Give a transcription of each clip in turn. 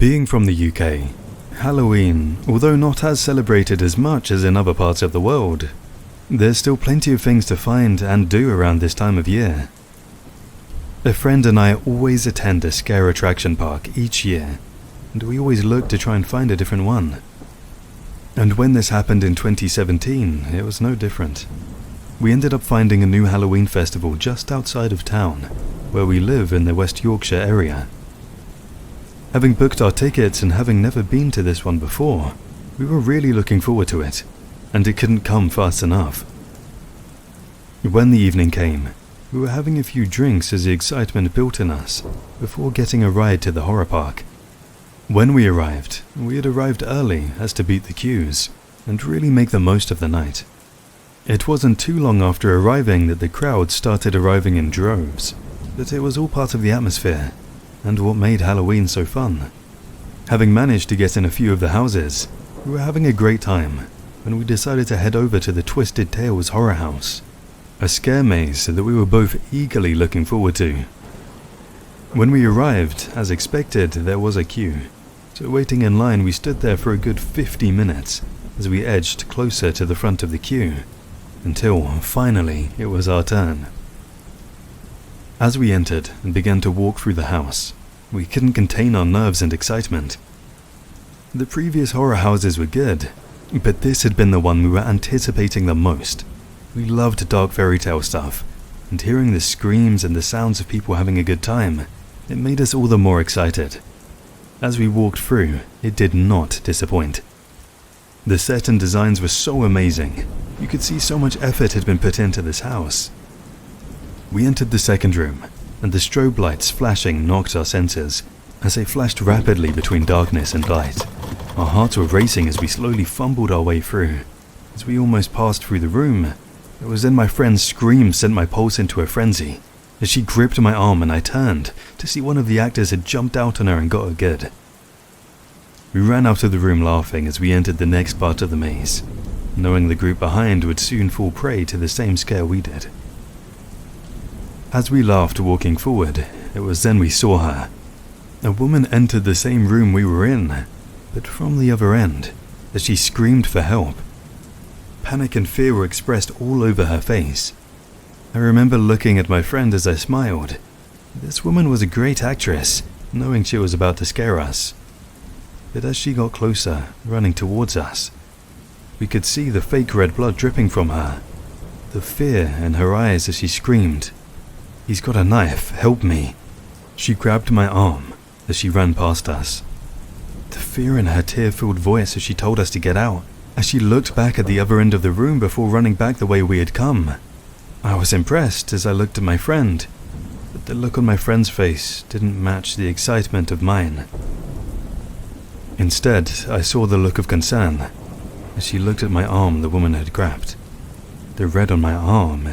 Being from the UK, Halloween, although not as celebrated as much as in other parts of the world, there's still plenty of things to find and do around this time of year. A friend and I always attend a scare attraction park each year, and we always look to try and find a different one. And when this happened in 2017, it was no different. We ended up finding a new Halloween festival just outside of town, where we live in the West Yorkshire area. Having booked our tickets and having never been to this one before, we were really looking forward to it, and it couldn't come fast enough. When the evening came, we were having a few drinks as the excitement built in us, before getting a ride to the horror park. When we had arrived early as to beat the queues, and really make the most of the night. It wasn't too long after arriving that the crowd started arriving in droves, but it was all part of the atmosphere, and what made Halloween so fun. Having managed to get in a few of the houses, we were having a great time when we decided to head over to the Twisted Tales Horror House, a scare maze that we were both eagerly looking forward to. When we arrived, as expected, there was a queue, so waiting in line we stood there for a good 50 minutes as we edged closer to the front of the queue, until finally it was our turn. As we entered and began to walk through the house, we couldn't contain our nerves and excitement. The previous horror houses were good, but this had been the one we were anticipating the most. We loved dark fairy tale stuff, and hearing the screams and the sounds of people having a good time, it made us all the more excited. As we walked through, it did not disappoint. The set and designs were so amazing. You could see so much effort had been put into this house. We entered the second room, and the strobe lights flashing knocked our senses as they flashed rapidly between darkness and light. Our hearts were racing as we slowly fumbled our way through. As we almost passed through the room, it was then my friend's scream sent my pulse into a frenzy. As she gripped my arm and I turned to see one of the actors had jumped out on her and got her good. We ran out of the room laughing as we entered the next part of the maze, knowing the group behind would soon fall prey to the same scare we did. As we laughed walking forward, it was then we saw her. A woman entered the same room we were in, but from the other end, as she screamed for help. Panic and fear were expressed all over her face. I remember looking at my friend as I smiled. This woman was a great actress, knowing she was about to scare us. But as she got closer, running towards us, we could see the fake red blood dripping from her, the fear in her eyes as she screamed, "He's got a knife, help me." She grabbed my arm as she ran past us. The fear in her tear-filled voice as she told us to get out, as she looked back at the other end of the room before running back the way we had come. I was impressed as I looked at my friend, but the look on my friend's face didn't match the excitement of mine. Instead, I saw the look of concern as she looked at my arm the woman had grabbed. The red on my arm,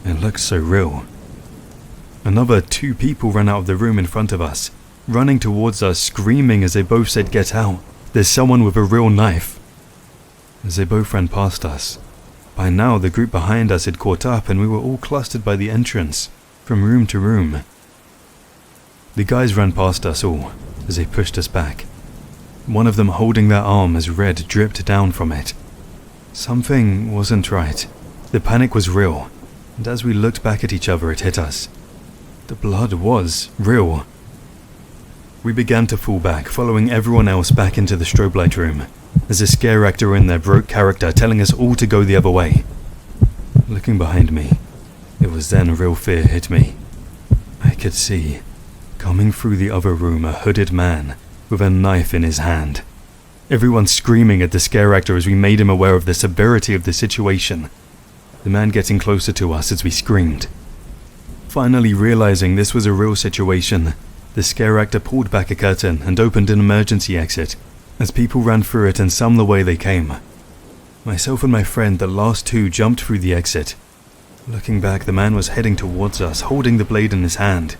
it looked so real. Another 2 people ran out of the room in front of us, running towards us, screaming as they both said, "Get out, there's someone with a real knife." As they both ran past us, by now the group behind us had caught up and we were all clustered by the entrance, from room to room. The guys ran past us all as they pushed us back, one of them holding their arm as red dripped down from it. Something wasn't right. The panic was real, and as we looked back at each other it hit us. The blood was real. We began to fall back, following everyone else back into the strobe light room, as a scare actor in there broke character, telling us all to go the other way. Looking behind me, it was then real fear hit me. I could see, coming through the other room, a hooded man with a knife in his hand. Everyone screaming at the scare actor as we made him aware of the severity of the situation. The man getting closer to us as we screamed. Finally realizing this was a real situation, the scare actor pulled back a curtain and opened an emergency exit, as people ran through it and some the way they came. Myself and my friend, the last 2, jumped through the exit. Looking back, the man was heading towards us, holding the blade in his hand.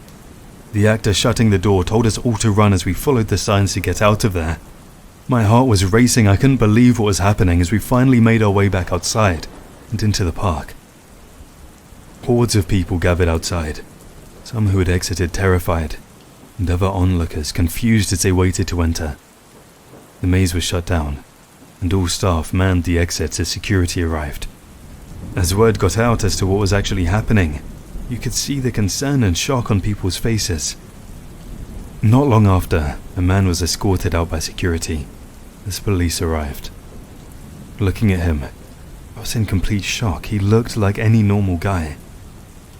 The actor shutting the door told us all to run as we followed the signs to get out of there. My heart was racing. I couldn't believe what was happening as we finally made our way back outside and into the park. Hordes of people gathered outside, some who had exited terrified, and other onlookers confused as they waited to enter. The maze was shut down, and all staff manned the exits as security arrived. As word got out as to what was actually happening, you could see the concern and shock on people's faces. Not long after, a man was escorted out by security as police arrived. Looking at him, I was in complete shock. He looked like any normal guy.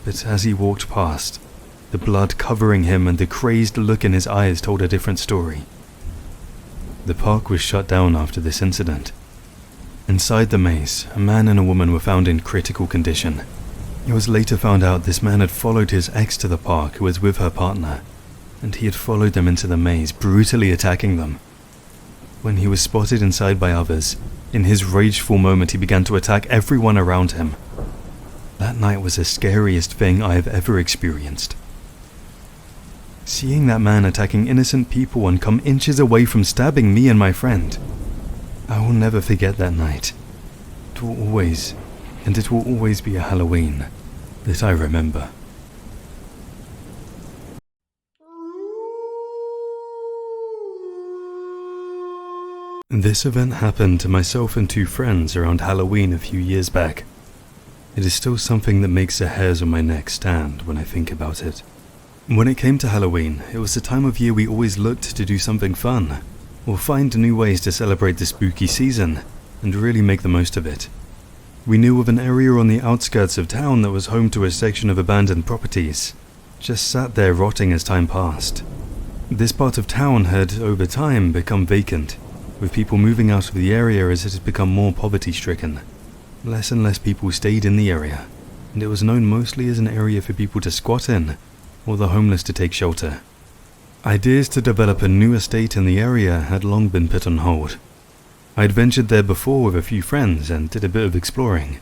But as he walked past, the blood covering him and the crazed look in his eyes told a different story. The park was shut down after this incident. Inside the maze, a man and a woman were found in critical condition. It was later found out this man had followed his ex to the park who was with her partner, and he had followed them into the maze, brutally attacking them. When he was spotted inside by others, in his rageful moment he began to attack everyone around him. That night was the scariest thing I have ever experienced. Seeing that man attacking innocent people and come inches away from stabbing me and my friend, I will never forget that night. It will always be a Halloween that I remember. This event happened to myself and two friends around Halloween a few years back. It is still something that makes the hairs on my neck stand when I think about it. When it came to Halloween, it was the time of year we always looked to do something fun, or find new ways to celebrate the spooky season, and really make the most of it. We knew of an area on the outskirts of town that was home to a section of abandoned properties, just sat there rotting as time passed. This part of town had, over time, become vacant, with people moving out of the area as it had become more poverty-stricken. Less and less people stayed in the area, and it was known mostly as an area for people to squat in, or the homeless to take shelter. Ideas to develop a new estate in the area had long been put on hold. I'd ventured there before with a few friends and did a bit of exploring.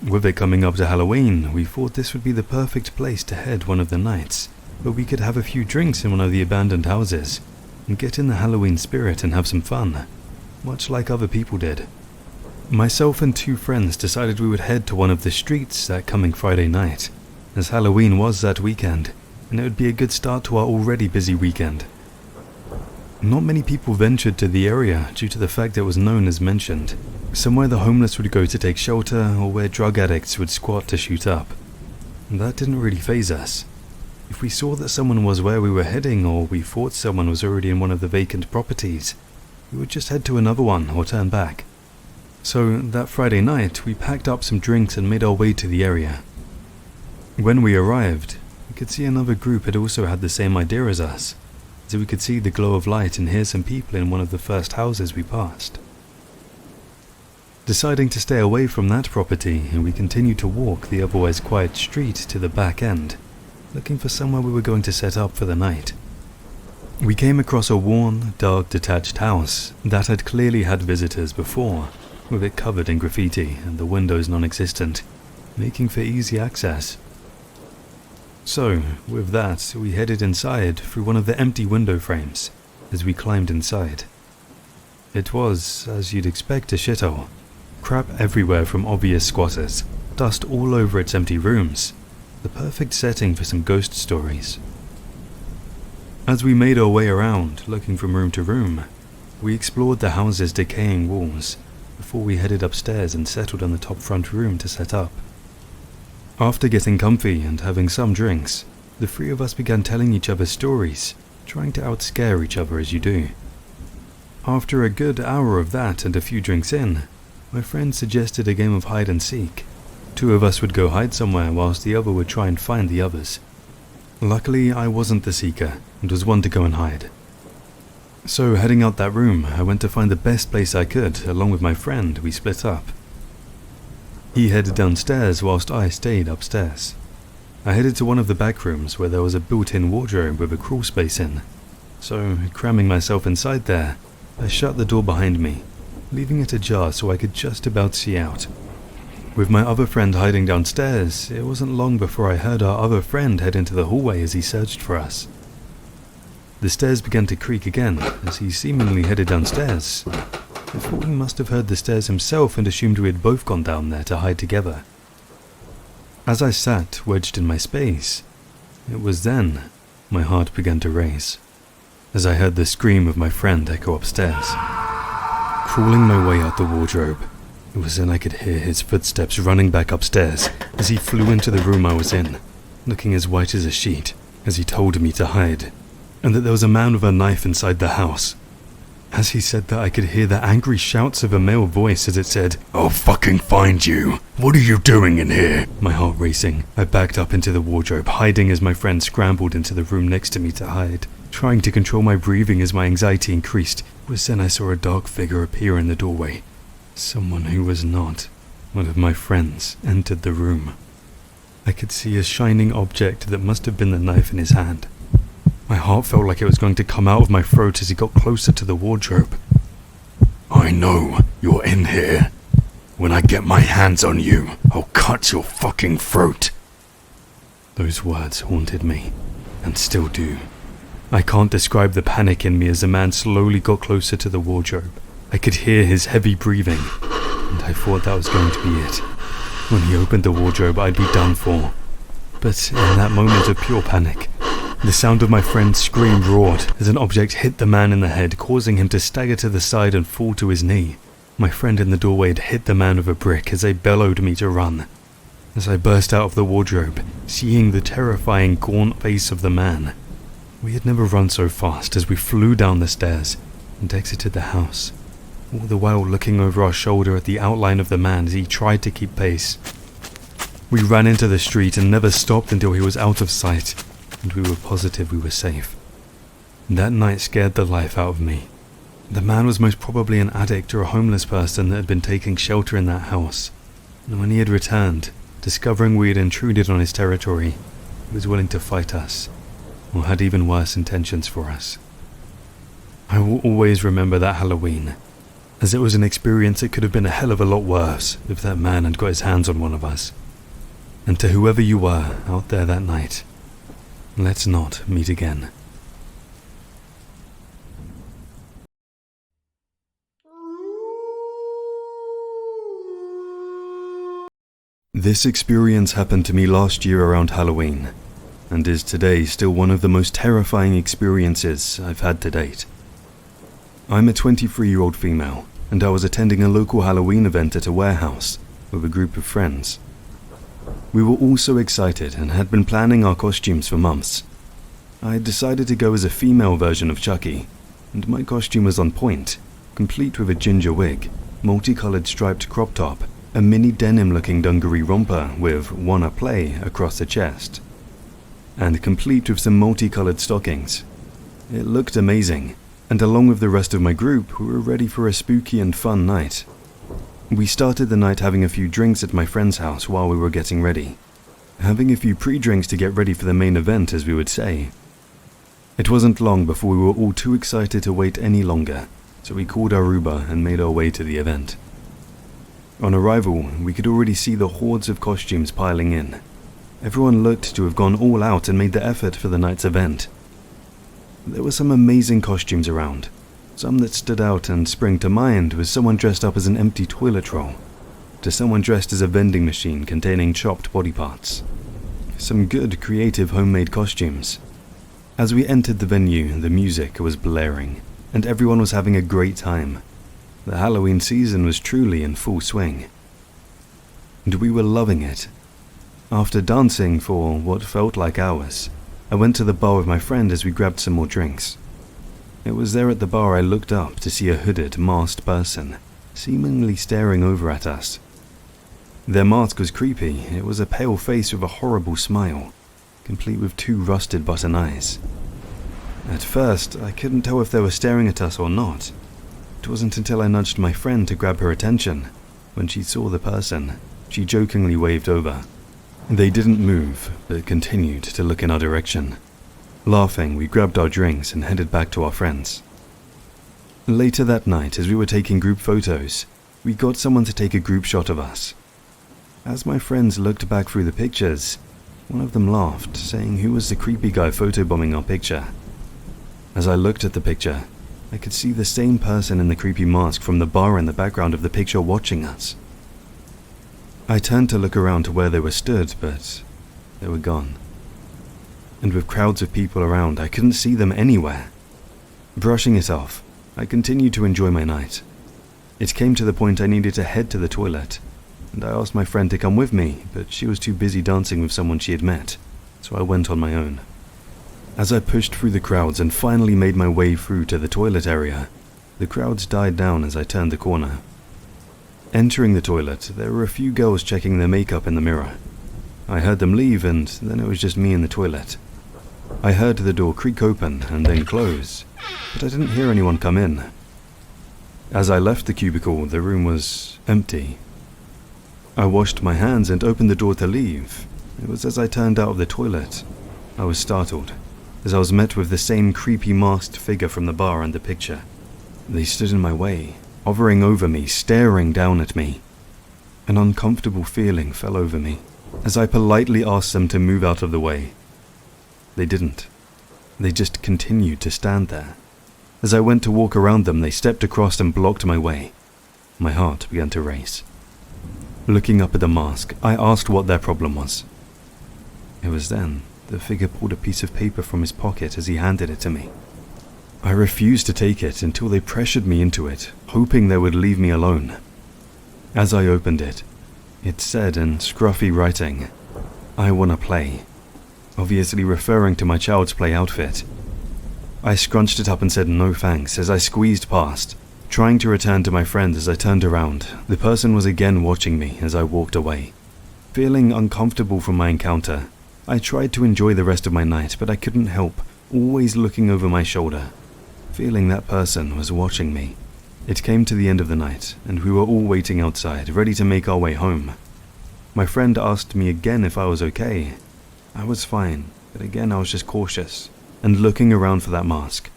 With it coming up to Halloween, we thought this would be the perfect place to head one of the nights, where we could have a few drinks in one of the abandoned houses, and get in the Halloween spirit and have some fun, much like other people did. Myself and two friends decided we would head to one of the streets that coming Friday night, as Halloween was that weekend, and it would be a good start to our already busy weekend. Not many people ventured to the area due to the fact it was known as mentioned, somewhere the homeless would go to take shelter or where drug addicts would squat to shoot up. That didn't really faze us. If we saw that someone was where we were heading or we thought someone was already in one of the vacant properties, we would just head to another one or turn back. So that Friday night, we packed up some drinks and made our way to the area. When we arrived, we could see another group had also had the same idea as us, so we could see the glow of light and hear some people in one of the first houses we passed. Deciding to stay away from that property, we continued to walk the otherwise quiet street to the back end, looking for somewhere we were going to set up for the night. We came across a worn, dark, detached house that had clearly had visitors before, with it covered in graffiti and the windows non-existent, making for easy access. So, with that, we headed inside through one of the empty window frames as we climbed inside. It was, as you'd expect, a shithole. Crap everywhere from obvious squatters, dust all over its empty rooms, the perfect setting for some ghost stories. As we made our way around, looking from room to room, we explored the house's decaying walls before we headed upstairs and settled on the top front room to set up. After getting comfy and having some drinks, the three of us began telling each other stories, trying to outscare each other as you do. After a good hour of that and a few drinks in, my friend suggested a game of hide and seek. Two of us would go hide somewhere whilst the other would try and find the others. Luckily, I wasn't the seeker and was one to go and hide. So heading out that room, I went to find the best place I could. Along with my friend, we split up. He headed downstairs whilst I stayed upstairs. I headed to one of the back rooms where there was a built-in wardrobe with a crawl space in. So, cramming myself inside there, I shut the door behind me, leaving it ajar so I could just about see out. With my other friend hiding downstairs, it wasn't long before I heard our other friend head into the hallway as he searched for us. The stairs began to creak again as he seemingly headed downstairs. I thought he must have heard the stairs himself and assumed we had both gone down there to hide together. As I sat, wedged in my space, it was then My heart began to race as I heard the scream of my friend echo upstairs. Crawling my way out the wardrobe, it was then I could hear his footsteps running back upstairs as he flew into the room I was in, looking as white as a sheet as he told me to hide, and that there was a man with a knife inside the house. As he said that, I could hear the angry shouts of a male voice as it said, "I'll fucking find you. What are you doing in here?" My heart racing, I backed up into the wardrobe, hiding as my friend scrambled into the room next to me to hide. Trying to control my breathing as my anxiety increased, it was then I saw a dark figure appear in the doorway. Someone who was not one of my friends entered the room. I could see a shining object that must have been the knife in his hand. My heart felt like it was going to come out of my throat as he got closer to the wardrobe. "I know you're in here. When I get my hands on you, I'll cut your fucking throat." Those words haunted me, and still do. I can't describe the panic in me as the man slowly got closer to the wardrobe. I could hear his heavy breathing, and I thought that was going to be it. When he opened the wardrobe, I'd be done for. But in that moment of pure panic, the sound of my friend's scream roared as an object hit the man in the head, causing him to stagger to the side and fall to his knee. My friend in the doorway had hit the man with a brick as they bellowed me to run. As I burst out of the wardrobe, seeing the terrifying gaunt face of the man, we had never run so fast as we flew down the stairs and exited the house, all the while looking over our shoulder at the outline of the man as he tried to keep pace. We ran into the street and never stopped until he was out of sight, and we were positive we were safe. That night scared the life out of me. The man was most probably an addict or a homeless person that had been taking shelter in that house, and when he had returned, discovering we had intruded on his territory, he was willing to fight us, or had even worse intentions for us. I will always remember that Halloween, as it was an experience that could have been a hell of a lot worse if that man had got his hands on one of us. And to whoever you were out there that night, let's not meet again. This experience happened to me last year around Halloween, and is today still one of the most terrifying experiences I've had to date. I'm a 23-year-old female, and I was attending a local Halloween event at a warehouse with a group of friends. We were all so excited and had been planning our costumes for months. I had decided to go as a female version of Chucky, and my costume was on point, complete with a ginger wig, multicolored striped crop top, a mini denim-looking dungaree romper with "Wanna Play" across the chest, and complete with some multicolored stockings. It looked amazing, and along with the rest of my group, we were ready for a spooky and fun night. We started the night having a few drinks at my friend's house while we were getting ready. Having a few pre-drinks to get ready for the main event, as we would say. It wasn't long before we were all too excited to wait any longer, so we called our Uber and made our way to the event. On arrival, we could already see the hordes of costumes piling in. Everyone looked to have gone all out and made the effort for the night's event. There were some amazing costumes around. Some that stood out and sprang to mind was someone dressed up as an empty toilet roll, to someone dressed as a vending machine containing chopped body parts. Some good, creative homemade costumes. As we entered the venue, the music was blaring, and everyone was having a great time. The Halloween season was truly in full swing. And we were loving it. After dancing for what felt like hours, I went to the bar with my friend as we grabbed some more drinks. It was there at the bar I looked up to see a hooded, masked person, seemingly staring over at us. Their mask was creepy. It was a pale face with a horrible smile, complete with two rusted button eyes. At first, I couldn't tell if they were staring at us or not. It wasn't until I nudged my friend to grab her attention. When she saw the person, she jokingly waved over. They didn't move, but continued to look in our direction. Laughing, we grabbed our drinks and headed back to our friends. Later that night, as we were taking group photos, we got someone to take a group shot of us. As my friends looked back through the pictures, one of them laughed, saying who was the creepy guy photobombing our picture. As I looked at the picture, I could see the same person in the creepy mask from the bar in the background of the picture watching us. I turned to look around to where they were stood, but they were gone. and with crowds of people around, I couldn't see them anywhere. Brushing it off, I continued to enjoy my night. It came to the point I needed to head to the toilet, and I asked my friend to come with me, but she was too busy dancing with someone she had met, so I went on my own. As I pushed through the crowds and finally made my way through to the toilet area, the crowds died down as I turned the corner. Entering the toilet, there were a few girls checking their makeup in the mirror. I heard them leave, and then it was just me in the toilet. I heard the door creak open and then close, but I didn't hear anyone come in. As I left the cubicle, the room was empty. I washed my hands and opened the door to leave. It was as I turned out of the toilet. I was startled, as I was met with the same creepy masked figure from the bar and the picture. They stood in my way, hovering over me, staring down at me. An uncomfortable feeling fell over me, as I politely asked them to move out of the way. They didn't. They just continued to stand there. As I went to walk around them, they stepped across and blocked my way. My heart began to race. Looking up at the mask, I asked what their problem was. It was then the figure pulled a piece of paper from his pocket as he handed it to me. I refused to take it until they pressured me into it, hoping they would leave me alone. As I opened it, it said in scruffy writing, "I wanna play," obviously referring to my child's play outfit. I scrunched it up and said no thanks as I squeezed past, trying to return to my friend. As I turned around, the person was again watching me as I walked away. Feeling uncomfortable from my encounter, I tried to enjoy the rest of my night, but I couldn't help always looking over my shoulder, feeling that person was watching me. It came to the end of the night, and we were all waiting outside, ready to make our way home. My friend asked me again if I was okay. I was fine, but again I was just cautious, and looking around for that mask.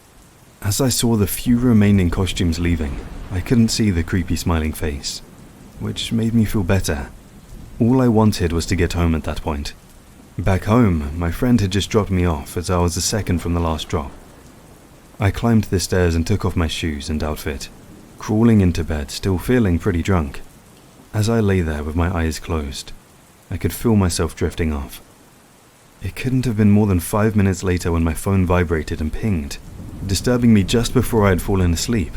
As I saw the few remaining costumes leaving, I couldn't see the creepy smiling face, which made me feel better. All I wanted was to get home at that point. Back home, my friend had just dropped me off as I was the second from the last drop. I climbed the stairs and took off my shoes and outfit, crawling into bed, still feeling pretty drunk. As I lay there with my eyes closed, I could feel myself drifting off. It couldn't have been more than 5 minutes later when my phone vibrated and pinged, disturbing me just before I had fallen asleep.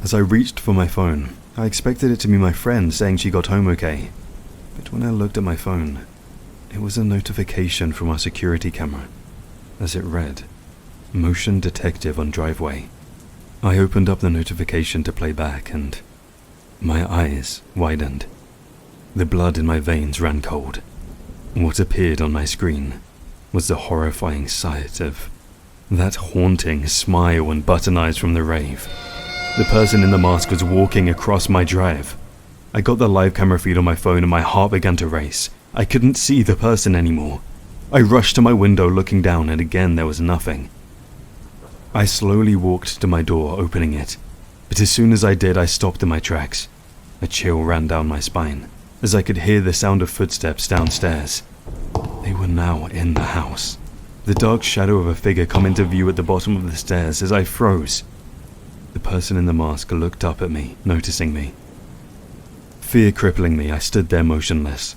As I reached for my phone, I expected it to be my friend saying she got home okay, but when I looked at my phone, it was a notification from our security camera, as it read, "Motion detective on driveway." I opened up the notification to play back, and my eyes widened. The blood in my veins ran cold. What appeared on my screen was the horrifying sight of that haunting smile and button eyes from the rave. The person in the mask was walking across my drive. I got the live camera feed on my phone and my heart began to race. I couldn't see the person anymore. I rushed to my window looking down, and again there was nothing. I slowly walked to my door, opening it, but as soon as I did, I stopped in my tracks. A chill ran down my spine as I could hear the sound of footsteps downstairs. They were now in the house. The dark shadow of a figure come into view at the bottom of the stairs as I froze. The person in the mask looked up at me, noticing me. Fear crippling me, I stood there motionless.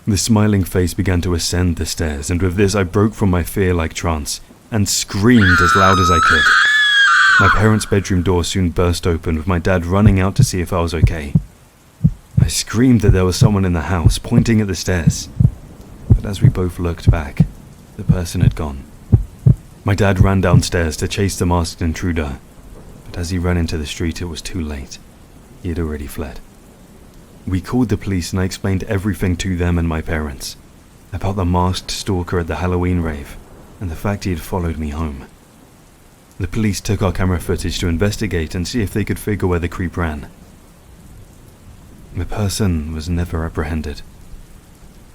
The smiling face began to ascend the stairs, and with this I broke from my fear-like trance and screamed as loud as I could. My parents' bedroom door soon burst open, with my dad running out to see if I was okay. I screamed that there was someone in the house, pointing at the stairs. But as we both looked back, the person had gone. My dad ran downstairs to chase the masked intruder, but as he ran into the street, it was too late. He had already fled. We called the police and I explained everything to them and my parents, about the masked stalker at the Halloween rave, and the fact he had followed me home. The police took our camera footage to investigate and see if they could figure where the creep ran. The person was never apprehended.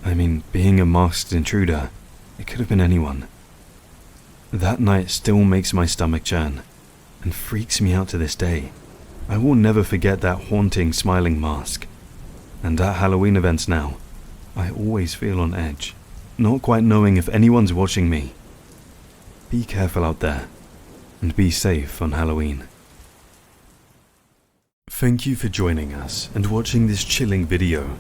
I mean, being a masked intruder, it could have been anyone. That night still makes my stomach churn, and freaks me out to this day. I will never forget that haunting, smiling mask. And at Halloween events now, I always feel on edge, not quite knowing if anyone's watching me. Be careful out there, and be safe on Halloween. Thank you for joining us and watching this chilling video.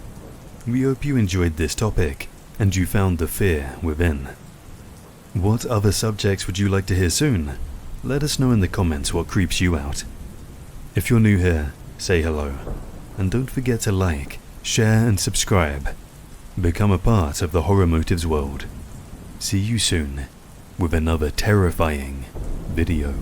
We hope you enjoyed this topic, and you found the fear within. What other subjects would you like to hear soon? Let us know in the comments what creeps you out. If you're new here, say hello. And don't forget to like, share and subscribe. Become a part of the Horror Motives world. See you soon with another terrifying video.